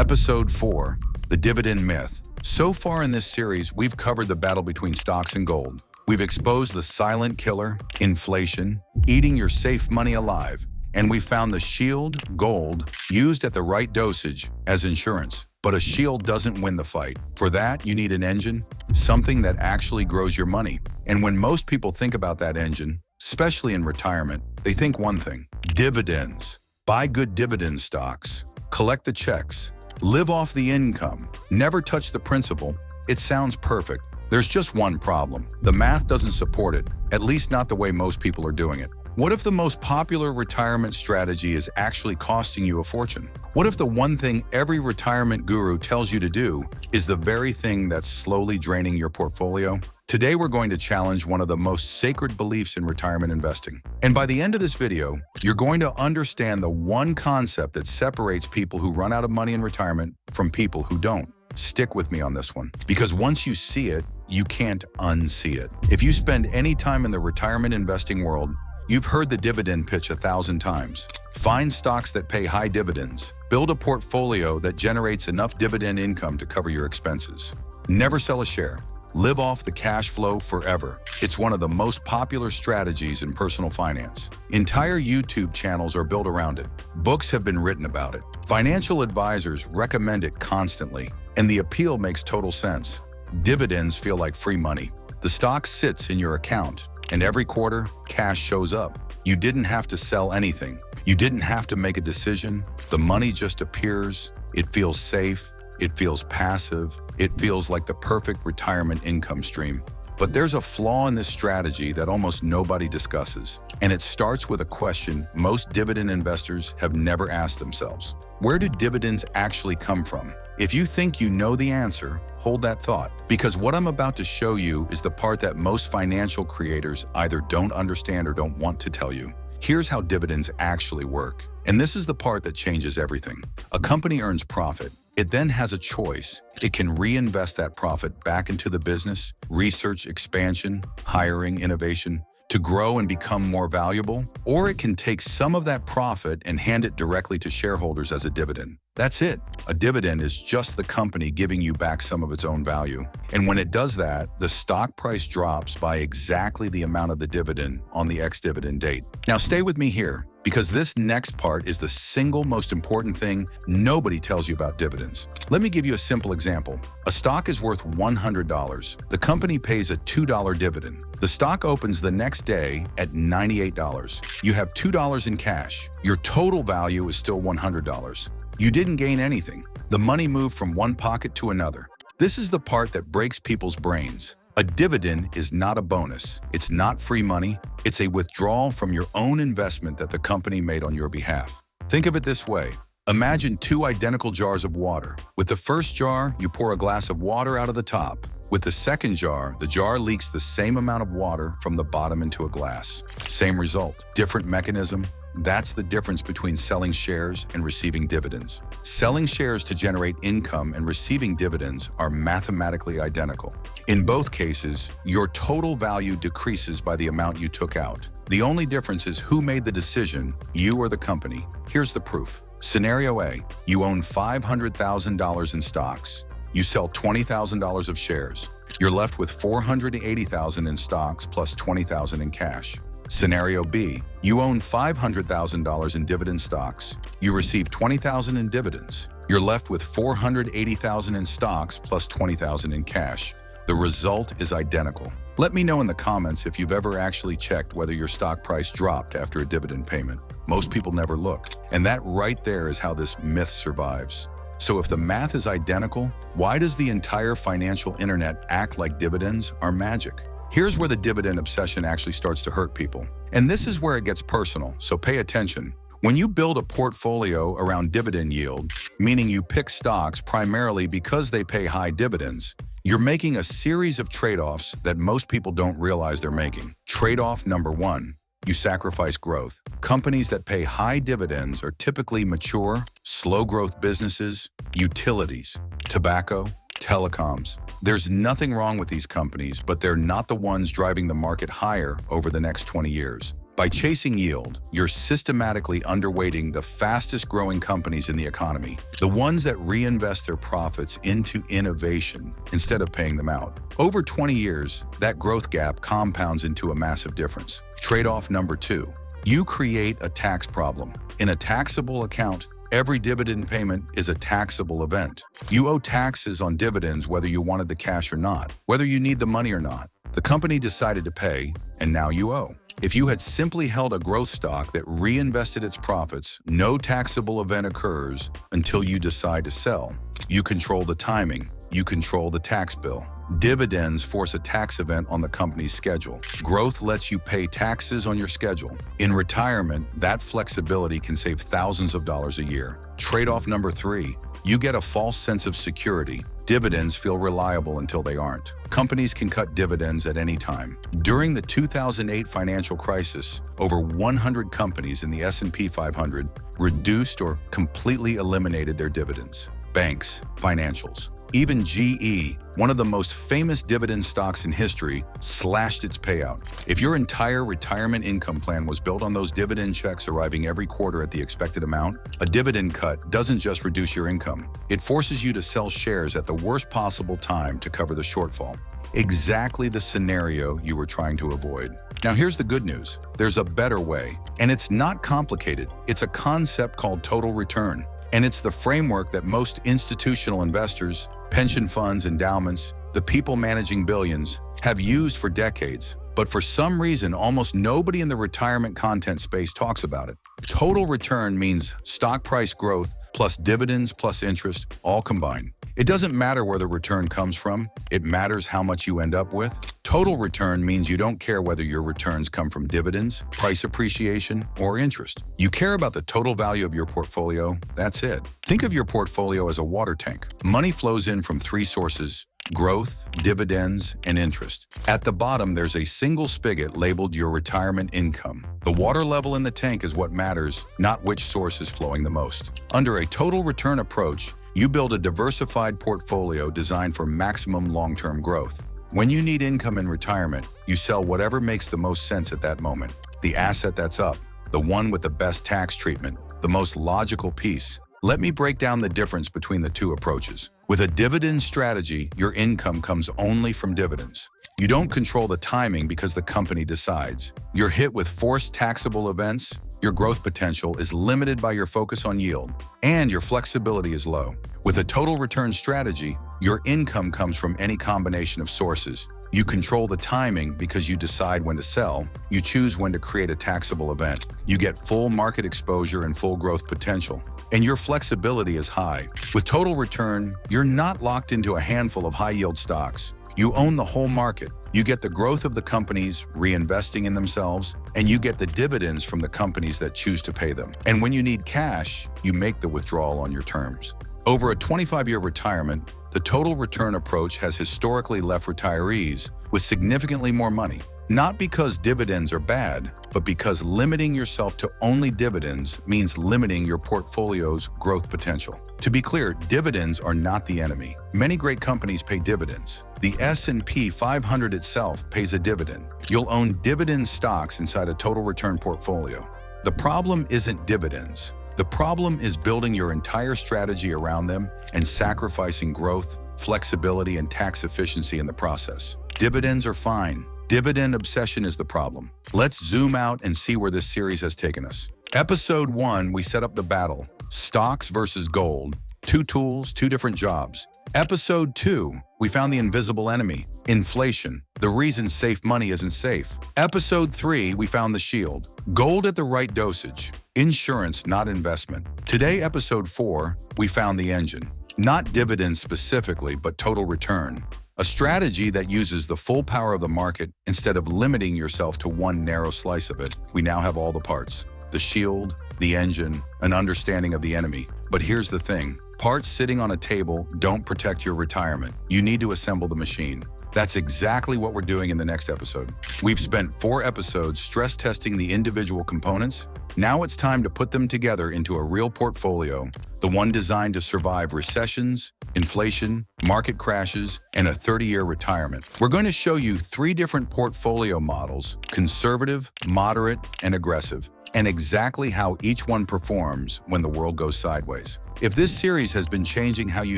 Episode 4, The Dividend Myth. So far in this series, we've covered the battle between stocks and gold. We've exposed the silent killer, inflation, eating your safe money alive, and we found the shield, gold, used at the right dosage as insurance. But a shield doesn't win the fight. For that, you need an engine, something that actually grows your money. And when most people think about that engine, especially in retirement, they think one thing: dividends. Buy good dividend stocks, collect the checks, live off the income, never touch the principal. It sounds perfect. There's just one problem. The math doesn't support it, at least not the way most people are doing it. What if the most popular retirement strategy is actually costing you a fortune? What if the one thing every retirement guru tells you to do is the very thing that's slowly draining your portfolio? Today, we're going to challenge one of the most sacred beliefs in retirement investing. And by the end of this video, you're going to understand the one concept that separates people who run out of money in retirement from people who don't. Stick with me on this one, because once you see it, you can't unsee it. If you spend any time in the retirement investing world, you've heard the dividend pitch 1,000 times. Find stocks that pay high dividends. Build a portfolio that generates enough dividend income to cover your expenses. Never sell a share. Live off the cash flow forever. It's one of the most popular strategies in personal finance. Entire YouTube channels are built around it. Books have been written about it. Financial advisors recommend it constantly, and the appeal makes total sense. Dividends feel like free money. The stock sits in your account, and every quarter, cash shows up. You didn't have to sell anything. You didn't have to make a decision. The money just appears. It feels safe. It feels passive. It feels like the perfect retirement income stream. But there's a flaw in this strategy that almost nobody discusses, and it starts with a question most dividend investors have never asked themselves. Where do dividends actually come from? If you think you know the answer, hold that thought, because what I'm about to show you is the part that most financial creators either don't understand or don't want to tell you. Here's how dividends actually work. And this is the part that changes everything. A company earns profit. It then has a choice. It can reinvest that profit back into the business, research, expansion, hiring, innovation, to grow and become more valuable, or it can take some of that profit and hand it directly to shareholders as a dividend. That's it. A dividend is just the company giving you back some of its own value. And when it does that, the stock price drops by exactly the amount of the dividend on the ex-dividend date. Now stay with me here, because this next part is the single most important thing nobody tells you about dividends. Let me give you a simple example. A stock is worth $100. The company pays a $2 dividend. The stock opens the next day at $98. You have $2 in cash. Your total value is still $100. You didn't gain anything. The money moved from one pocket to another. This is the part that breaks people's brains. A dividend is not a bonus. It's not free money. It's a withdrawal from your own investment that the company made on your behalf. Think of it this way. Imagine two identical jars of water. With the first jar, you pour a glass of water out of the top. With the second jar, the jar leaks the same amount of water from the bottom into a glass. Same result, different mechanism. That's the difference between selling shares and receiving dividends. Selling shares to generate income and receiving dividends are mathematically identical. In both cases, your total value decreases by the amount you took out. The only difference is who made the decision, you or the company. Here's the proof. Scenario A, you own $500,000 in stocks. You sell $20,000 of shares. You're left with $480,000 in stocks plus $20,000 in cash. Scenario B, you own $500,000 in dividend stocks. You receive $20,000 in dividends. You're left with $480,000 in stocks plus $20,000 in cash. The result is identical. Let me know in the comments if you've ever actually checked whether your stock price dropped after a dividend payment. Most people never look. And that right there is how this myth survives. So if the math is identical, why does the entire financial internet act like dividends are magic? Here's where the dividend obsession actually starts to hurt people. And this is where it gets personal, so pay attention. When you build a portfolio around dividend yield, meaning you pick stocks primarily because they pay high dividends, you're making a series of trade-offs that most people don't realize they're making. Trade-off number one, you sacrifice growth. Companies that pay high dividends are typically mature, slow-growth businesses, utilities, tobacco, telecoms. There's nothing wrong with these companies, but they're not the ones driving the market higher over the next 20 years. By chasing yield, you're systematically underweighting the fastest growing companies in the economy, the ones that reinvest their profits into innovation instead of paying them out. Over 20 years, that growth gap compounds into a massive difference. Trade-off number 2. You create a tax problem. In a taxable account, every dividend payment is a taxable event. You owe taxes on dividends whether you wanted the cash or not, whether you need the money or not. The company decided to pay, and now you owe. If you had simply held a growth stock that reinvested its profits, no taxable event occurs until you decide to sell. You control the timing. You control the tax bill. Dividends force a tax event on the company's schedule. Growth lets you pay taxes on your schedule. In retirement, that flexibility can save thousands of dollars a year. Trade-off number 3. You get a false sense of security. Dividends feel reliable until they aren't. Companies can cut dividends at any time. During the 2008 financial crisis, over 100 companies in the S&P 500 reduced or completely eliminated their dividends. Banks, financials, even GE, one of the most famous dividend stocks in history, slashed its payout. If your entire retirement income plan was built on those dividend checks arriving every quarter at the expected amount, a dividend cut doesn't just reduce your income. It forces you to sell shares at the worst possible time to cover the shortfall. Exactly the scenario you were trying to avoid. Now here's the good news. There's a better way, and it's not complicated. It's a concept called total return, and it's the framework that most institutional investors, pension funds, endowments, the people managing billions, have used for decades. But for some reason, almost nobody in the retirement content space talks about it. Total return means stock price growth plus dividends plus interest, all combined. It doesn't matter where the return comes from, it matters how much you end up with. Total return means you don't care whether your returns come from dividends, price appreciation, or interest. You care about the total value of your portfolio, that's it. Think of your portfolio as a water tank. Money flows in from 3 sources: growth, dividends, and interest. At the bottom, there's a single spigot labeled your retirement income. The water level in the tank is what matters, not which source is flowing the most. Under a total return approach, you build a diversified portfolio designed for maximum long-term growth. When you need income in retirement, you sell whatever makes the most sense at that moment. The asset that's up, the one with the best tax treatment, the most logical piece. Let me break down the difference between the 2 approaches. With a dividend strategy, your income comes only from dividends. You don't control the timing because the company decides. You're hit with forced taxable events. Your growth potential is limited by your focus on yield, and your flexibility is low. With a total return strategy, your income comes from any combination of sources. You control the timing because you decide when to sell. You choose when to create a taxable event. You get full market exposure and full growth potential. And your flexibility is high. With total return, you're not locked into a handful of high-yield stocks. You own the whole market. You get the growth of the companies reinvesting in themselves, and you get the dividends from the companies that choose to pay them. And when you need cash, you make the withdrawal on your terms. Over a 25-year retirement, the total return approach has historically left retirees with significantly more money. Not because dividends are bad, but because limiting yourself to only dividends means limiting your portfolio's growth potential. To be clear, dividends are not the enemy. Many great companies pay dividends. The S&P 500 itself pays a dividend. You'll own dividend stocks inside a total return portfolio. The problem isn't dividends. The problem is building your entire strategy around them and sacrificing growth, flexibility, and tax efficiency in the process. Dividends are fine. Dividend obsession is the problem. Let's zoom out and see where this series has taken us. Episode 1, we set up the battle. Stocks versus gold. 2 tools, 2 different jobs. Episode 2, we found the invisible enemy. Inflation. The reason safe money isn't safe. Episode 3, we found the shield. Gold at the right dosage. Insurance, not investment. Today, episode 4, we found the engine. Not dividends specifically, but total return. A strategy that uses the full power of the market instead of limiting yourself to one narrow slice of it. We now have all the parts. The shield, the engine, an understanding of the enemy. But here's the thing. Parts sitting on a table don't protect your retirement. You need to assemble the machine. That's exactly what we're doing in the next episode. We've spent 4 episodes stress testing the individual components. Now it's time to put them together into a real portfolio, the one designed to survive recessions, inflation, market crashes, and a 30-year retirement. We're going to show you 3 different portfolio models: conservative, moderate, and aggressive, and exactly how each one performs when the world goes sideways. If this series has been changing how you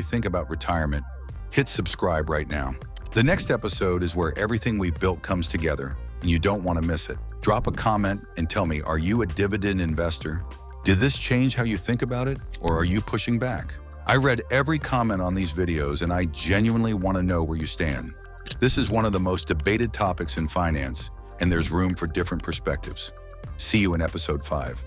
think about retirement, hit subscribe right now. The next episode is where everything we've built comes together, and you don't want to miss it. Drop a comment and tell me, are you a dividend investor? Did this change how you think about it, or are you pushing back? I read every comment on these videos, and I genuinely want to know where you stand. This is one of the most debated topics in finance, and there's room for different perspectives. See you in episode 5.